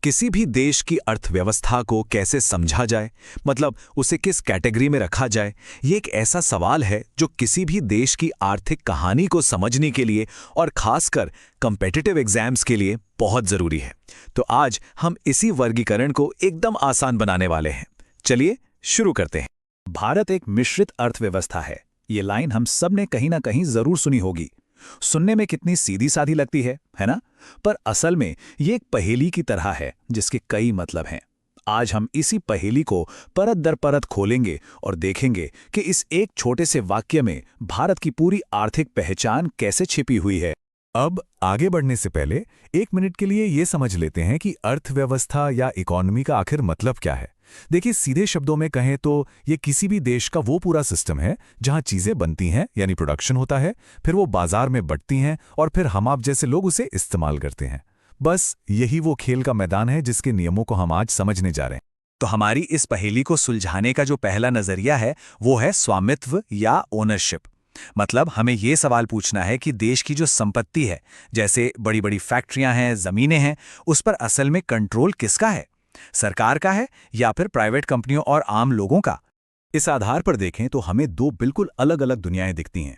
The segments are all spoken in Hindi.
किसी भी देश की अर्थव्यवस्था को कैसे समझा जाए, मतलब उसे किस कैटेगरी में रखा जाए, ये एक ऐसा सवाल है जो किसी भी देश की आर्थिक कहानी को समझने के लिए और खासकर कॉम्पिटिटिव एग्जाम्स के लिए बहुत जरूरी है। तो आज हम इसी वर्गीकरण को एकदम आसान बनाने वाले हैं। चलिए शुरू करते हैं। भारत एक मिश्रित अर्थव्यवस्था है। ये लाइन हम सब ने कहीं ना कहीं जरूर सुनी होगी। सुनने में कितनी सीधी सादी लगती है ना? पर असल में ये एक पहेली की तरह है जिसके कई मतलब हैं। आज हम इसी पहेली को परत दर परत खोलेंगे और देखेंगे कि इस एक छोटे से वाक्य में भारत की पूरी आर्थिक पहचान कैसे छिपी हुई है। अब आगे बढ़ने से पहले 1 मिनट के लिए ये समझ लेते हैं कि अर्थव्यवस्था या इकोनॉमी का आखिर मतलब क्या है। देखिए, सीधे शब्दों में कहें तो ये किसी भी देश का वो पूरा सिस्टम है जहां चीजें बनती हैं, यानी प्रोडक्शन होता है, फिर वो बाजार में बढ़ती हैं और फिर हम आप जैसे लोग उसे इस्तेमाल करते हैं। बस यही वो खेल का मैदान है जिसके नियमों को हम आज समझने जा रहे हैं। तो हमारी इस पहेली को सुलझाने का जो पहला नजरिया है वो है स्वामित्व या ओनरशिप। मतलब हमें ये सवाल पूछना है कि देश की जो संपत्ति है, जैसे बड़ी बड़ी फैक्ट्रियां हैं, जमीनें हैं, उस पर असल में कंट्रोल किसका है? सरकार का है या फिर प्राइवेट कंपनियों और आम लोगों का? इस आधार पर देखें तो हमें दो बिल्कुल अलग अलग दुनियाएं दिखती हैं।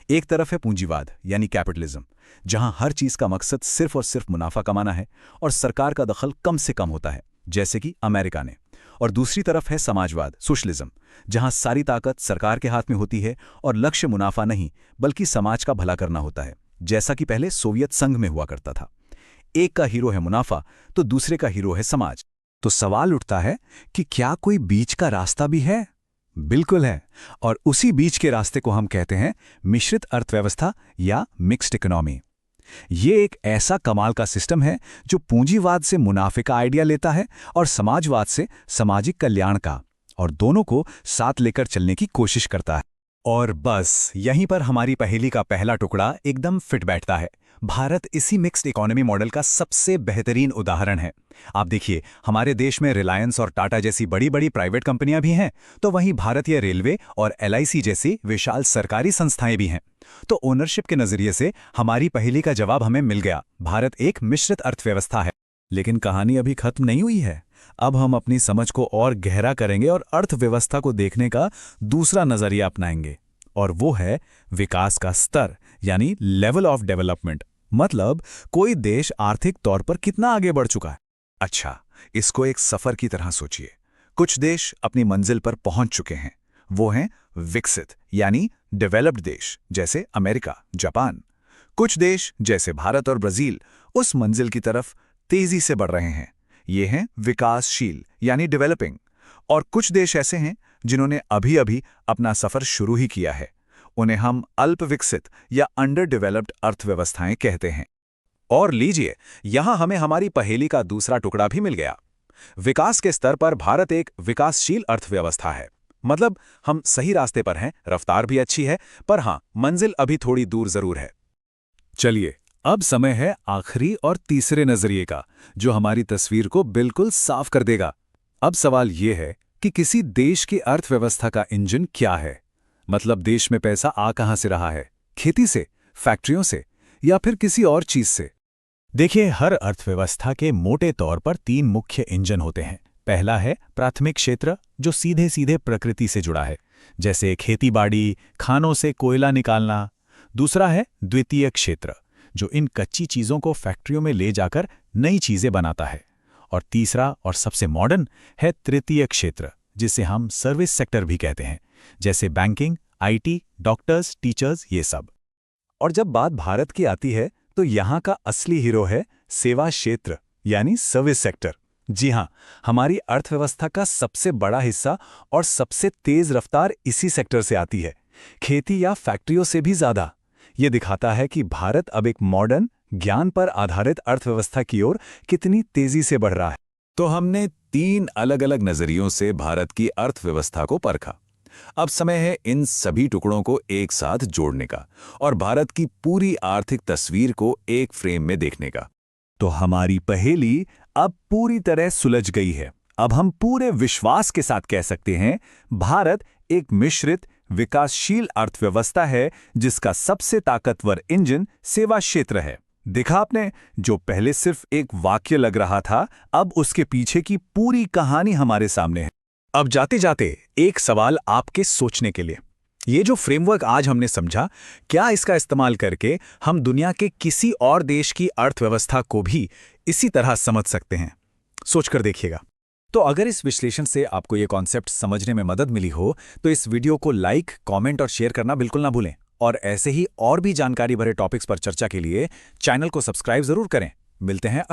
एक तरफ है पूंजीवाद यानी कैपिटलिज्म, जहां हर चीज का मकसद सिर्फ और सिर्फ मुनाफा कमाना है और सरकार का दखल कम से कम होता है, जैसे कि अमेरिका ने। और दूसरी तरफ है समाजवाद, सोशलिज्म, जहां सारी ताकत सरकार के हाथ में होती है और लक्ष्य मुनाफा नहीं बल्कि समाज का भला करना होता है, जैसा कि पहले सोवियत संघ में हुआ करता था। एक का हीरो है मुनाफा तो दूसरे का हीरो है समाज। तो सवाल उठता है कि क्या कोई बीच का रास्ता भी है? बिल्कुल है, और उसी बीच के रास्ते को हम कहते हैं मिश्रित अर्थव्यवस्था या मिक्स्ड इकोनॉमी। ये एक ऐसा कमाल का सिस्टम है जो पूंजीवाद से मुनाफे का आइडिया लेता है और समाजवाद से सामाजिक कल्याण का, और दोनों को साथ लेकर चलने की कोशिश करता है। और बस यहीं पर हमारी पहेली का पहला टुकड़ा एकदम फिट बैठता है। भारत इसी मिक्स्ड इकोनॉमी मॉडल का सबसे बेहतरीन उदाहरण है। आप देखिए, हमारे देश में रिलायंस और टाटा जैसी बड़ी बड़ी प्राइवेट कंपनियां भी हैं, तो वहीं भारतीय रेलवे और LIC जैसी विशाल सरकारी संस्थाएं भी हैं। तो ओनरशिप के नजरिए से हमारी पहेली का जवाब हमें मिल गया। भारत एक मिश्रित अर्थव्यवस्था है। लेकिन कहानी अभी खत्म नहीं हुई है। अब हम अपनी समझ को और गहरा करेंगे और अर्थव्यवस्था को देखने का दूसरा नजरिया अपनाएंगे, और वो है विकास का स्तर यानी लेवल ऑफ डेवलपमेंट। मतलब कोई देश आर्थिक तौर पर कितना आगे बढ़ चुका है। अच्छा, इसको एक सफर की तरह सोचिए। कुछ देश अपनी मंजिल पर पहुंच चुके हैं, वो हैं विकसित यानी डेवलप्ड देश, जैसे अमेरिका, जापान। कुछ देश जैसे भारत और ब्राजील उस मंजिल की तरफ तेजी से बढ़ रहे हैं, ये हैं विकासशील यानी डेवलपिंग। और कुछ देश ऐसे हैं जिन्होंने अभी अभी अपना सफर शुरू ही किया है, उन्हें हम अल्प विकसित या अंडर डेवलप्ड अर्थव्यवस्थाएं कहते हैं। और लीजिए, यहां हमें हमारी पहेली का दूसरा टुकड़ा भी मिल गया। विकास के स्तर पर भारत एक विकासशील अर्थव्यवस्था है। मतलब हम सही रास्ते पर हैं, रफ्तार भी अच्छी है, पर हां, मंजिल अभी थोड़ी दूर जरूर है। चलिए, अब समय है आखिरी और तीसरे नजरिए का, जो हमारी तस्वीर को बिल्कुल साफ कर देगा। अब सवाल यह है कि किसी देश की अर्थव्यवस्था का इंजन क्या है? मतलब देश में पैसा आ कहां से रहा है? खेती से, फैक्ट्रियों से, या फिर किसी और चीज से? देखिए, हर अर्थव्यवस्था के मोटे तौर पर 3 मुख्य इंजन होते हैं। पहला है प्राथमिक क्षेत्र, जो सीधे सीधे प्रकृति से जुड़ा है, जैसे खेतीबाड़ी, खानों से कोयला निकालना। दूसरा है द्वितीयक क्षेत्र, जो इन कच्ची चीजों को फैक्ट्रियों में ले जाकर नई चीजें बनाता है। और तीसरा और सबसे मॉडर्न है तृतीयक क्षेत्र, जिसे हम सर्विस सेक्टर भी कहते हैं, जैसे बैंकिंग, IT, डॉक्टर्स, टीचर्स, ये सब। और जब बात भारत की आती है तो यहाँ का असली हीरो है सेवा क्षेत्र यानी सर्विस सेक्टर। जी हाँ, हमारी अर्थव्यवस्था का सबसे बड़ा हिस्सा और सबसे तेज रफ्तार इसी सेक्टर से आती है, खेती या फैक्ट्रियों से भी ज्यादा। ये दिखाता है कि भारत अब एक मॉडर्न, ज्ञान पर आधारित अर्थव्यवस्था की ओर कितनी तेजी से बढ़ रहा है। तो हमने 3 अलग अलग नजरियों से भारत की अर्थव्यवस्था को परखा। अब समय है इन सभी टुकड़ों को एक साथ जोड़ने का और भारत की पूरी आर्थिक तस्वीर को एक फ्रेम में देखने का। तो हमारी पहेली अब पूरी तरह सुलझ गई है। अब हम पूरे विश्वास के साथ कह सकते हैं, भारत एक मिश्रित विकासशील अर्थव्यवस्था है जिसका सबसे ताकतवर इंजन सेवा क्षेत्र है। देखा आपने, जो पहले सिर्फ एक वाक्य लग रहा था, अब उसके पीछे की पूरी कहानी हमारे सामने है। अब जाते जाते एक सवाल आपके सोचने के लिए। ये जो फ्रेमवर्क आज हमने समझा, क्या इसका इस्तेमाल करके हम दुनिया के किसी और देश की अर्थव्यवस्था को भी इसी तरह समझ सकते हैं? सोचकर देखिएगा। तो अगर इस विश्लेषण से आपको ये कॉन्सेप्ट समझने में मदद मिली हो, तो इस वीडियो को लाइक, कमेंट और शेयर करना बिल्कुल ना भूलें। और ऐसे ही और भी जानकारी भरे टॉपिक्स पर चर्चा के लिए चैनल को सब्सक्राइब जरूर करें। मिलते हैं